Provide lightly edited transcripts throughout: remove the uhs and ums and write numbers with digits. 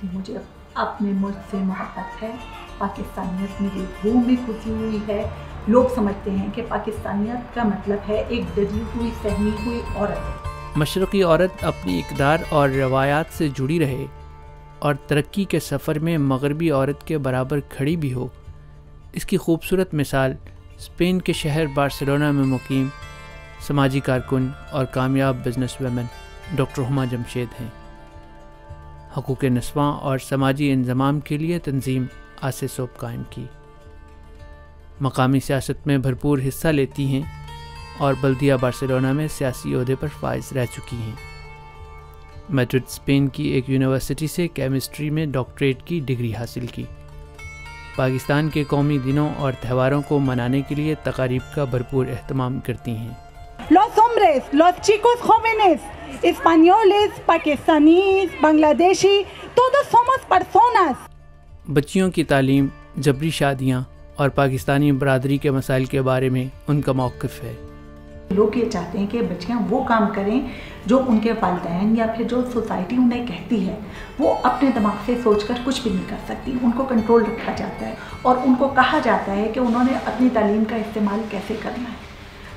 कि मुझे अपने मुल्क से मोहब्बत है, पाकिस्तानियत मेरी रूह में घुसी हुई है। लोग समझते हैं कि पाकिस्तानियत का मतलब है एक डरी हुई सहमी हुई औरत। मशरक़ी औरत अपनी इक़दार और रवायात से जुड़ी रहे और तरक्की के सफ़र में मग़रबी औरत के बराबर खड़ी भी हो, इसकी खूबसूरत मिसाल स्पेन के शहर बार्सिलोना में मुकीम समाजी कारकुन और कामयाब business women doctor Huma Jamshed हैं। हकूक़ नस्वां और समाजी इंज़माम के लिए तंजीम आसे सोप कायम की, मकामी सियासत में भरपूर हिस्सा लेती हैं और बल्दिया बार्सिलोना में सियासी ओहदे पर फाइज रह चुकी हैं। मैड्रिड स्पेन की एक यूनिवर्सिटी से केमिस्ट्री में डॉक्टरेट की डिग्री हासिल की। पाकिस्तान के कौमी दिनों और त्योहारों को मनाने के लिए तकारीब का भरपूर एहतमाम करती हैं। Los hombres, los chicos jóvenes, españoles, pakistaníes, Bangladeshi, todos somos personas। बच्चियों की तालीम, जबरी शादियाँ और पाकिस्तानी बरादरी के मसाइल के बारे में उनका मौक़िफ़ है। लोग ये चाहते हैं कि बच्चियाँ वो काम करें जो उनके वालिदैन या फिर जो सोसाइटी उन्हें कहती है। वो अपने दिमाग से सोचकर कुछ भी नहीं कर सकती, उनको कंट्रोल रखा जाता है और उनको कहा जाता है कि उन्होंने अपनी तालीम का इस्तेमाल कैसे करना है।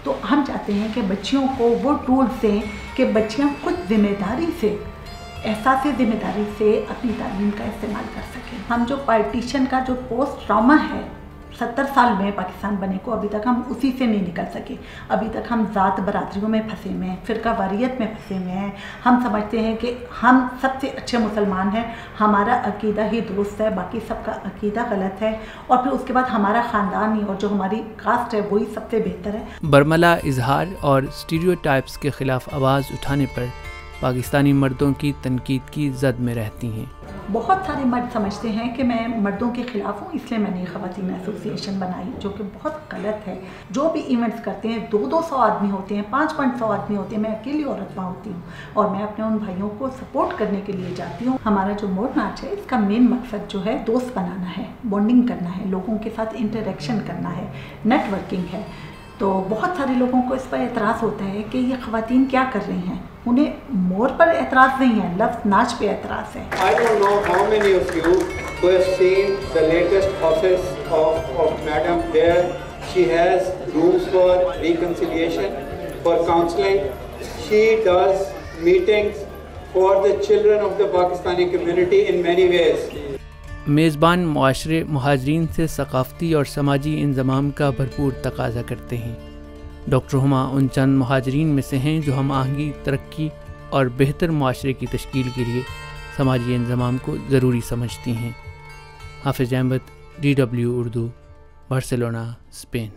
तो हम चाहते हैं कि बच्चियों को वो टूल्स दें कि बच्चियाँ खुद ज़िम्मेदारी से, एहसास ज़िम्मेदारी से अपनी तालीम का इस्तेमाल कर सकें। हम जो पार्टीशन का जो पोस्ट ट्रॉमा है, 70 साल में पाकिस्तान बने को, अभी तक हम उसी से नहीं निकल सके। अभी तक हम ज़ात बरादरियों में फंसे हुए हैं, फ़िरका वारियत में फंसे हुए हैं। हम समझते हैं कि हम सबसे अच्छे मुसलमान हैं, हमारा अकीदा ही दुरुस्त है, बाकी सबका अकीदा गलत है, और फिर उसके बाद हमारा ख़ानदान ही और जो हमारी कास्ट है वही सबसे बेहतर है। बरमला इजहार और स्टीरियोटाइप्स के ख़िलाफ़ आवाज़ उठाने पर पाकिस्तानी मर्दों की तनकीद की जद में रहती हैं। बहुत सारे मर्द समझते हैं कि मैं मर्दों के ख़िलाफ़ हूँ, इसलिए मैंने ख़वातीन एसोसिएशन बनाई, जो कि बहुत गलत है। जो भी इवेंट्स करते हैं 200 आदमी होते हैं, 500 आदमी होते हैं, मैं अकेली औरत वहाँ होती हूँ और मैं अपने उन भाइयों को सपोर्ट करने के लिए जाती हूँ। हमारा जो मोर नाच है, इसका मेन मकसद जो है दोस्त बनाना है, बॉन्डिंग करना है, लोगों के साथ इंटरेक्शन करना है, नेटवर्किंग है। तो बहुत सारे लोगों को इस पर एतराज़ होता है कि ये ख़वातीन क्या कर रही हैं। उन्हें मोर पर एतराज़ नहीं है, लफ्ज़ नाच पे एतराज़ है। I don't know how many of you who have seen the latest office of Madam there. She has rooms for reconciliation, for counseling. She does meetings for the children of the Pakistani community in many ways. मेज़बान मुआशरे मुहाजिरीन से सकाफ़ती और समाजी इंज़माम का भरपूर तकाज़ा करते हैं। Doctor Huma उन चंद मुहाजिरीन में से हैं जो हम आहंगी, तरक्की और बेहतर मुआशरे की तश्कील के लिए समाजी इंज़माम को ज़रूरी समझती हैं। Hafiz Ahmad, DW Urdu, Barcelona, Spain.